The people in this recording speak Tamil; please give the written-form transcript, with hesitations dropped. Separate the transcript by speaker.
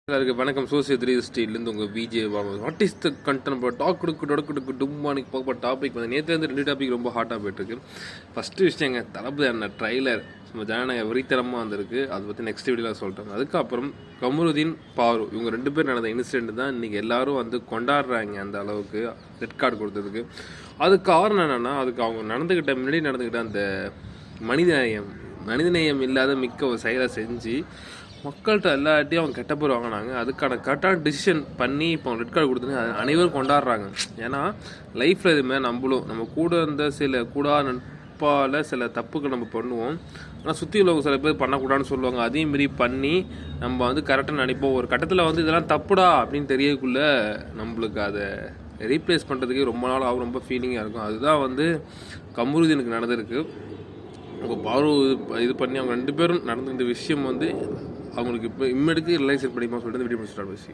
Speaker 1: எல்லாருக்கும் வணக்கம். சோசியல் 360 உங்கள் VJ what is the content talk கொடுக்கு டும்மானிக்கு பார்க்க டாபிக் வந்து நேற்று வந்து 2 டாபிக் ரொம்ப ஹாட்டாக போயிட்டுருக்கு. ஃபஸ்ட்டு விஷயங்க தளபதி என்ன ட்ரைலர் நம்ம ஜனநாயக வெறித்தனமாக வந்திருக்கு. அதை பற்றி நெக்ஸ்ட் வீடியோவில் சொல்கிறேன். அதுக்கப்புறம் கமருதீன் பாரு இவங்க 2 பேர் நடந்த இன்சிடென்ட் தான் இன்றைக்கி எல்லோரும் வந்து கொண்டாடுறாங்க. அந்த அளவுக்கு ரெட் கார்டு கொடுத்ததுக்கு அதுக்கு காரணம் என்னென்னா, அதுக்கு அவங்க முன்னாடி நடந்துக்கிட்ட அந்த மனிதநேயம் இல்லாத மிக்க ஒரு செயலை செஞ்சு மக்கள்கிட்ட எல்லாட்டையும் அவங்க கெட்ட பேர் வாங்கினாங்க. அதுக்கான கரெக்டான டிசிஷன் பண்ணி இப்போ அவங்க ரெட் கார்டு கொடுத்துன்னு அனைவரும் கொண்டாடுறாங்க. ஏன்னா லைஃப்பில் இதுமாதிரி நம்ம கூட இருந்த சில நட்பால் சில தப்புகள் நம்ம பண்ணுவோம். ஆனால் சுற்றி உள்ளவங்க சில பேர் பண்ணக்கூடாதுன்னு சொல்லுவாங்க. அதையும் மீறி பண்ணி நம்ம வந்து கரெக்டாக நினைப்போம். ஒரு கட்டத்தில் வந்து இதெல்லாம் தப்புடா அப்படின்னு தெரியக்குள்ளே நம்மளுக்கு அதை ரீப்ளேஸ் பண்ணுறதுக்கே ரொம்ப நாள் ஆகும். ரொம்ப ஃபீலிங்காக இருக்கும். அதுதான் வந்து கமருதீனுக்கு நடந்திருக்கு. அவங்க பாரு இது பண்ணி அவங்க 2 பேரும் நடந்துக்கிட்ட விஷயம் வந்து அவங்களுக்கு இப்போ இம்மெடுக்கு ரிலேஷன் பண்ணிப்போம் சொல்லிட்டு வீடியோ ஸ்டார்ட் பேசி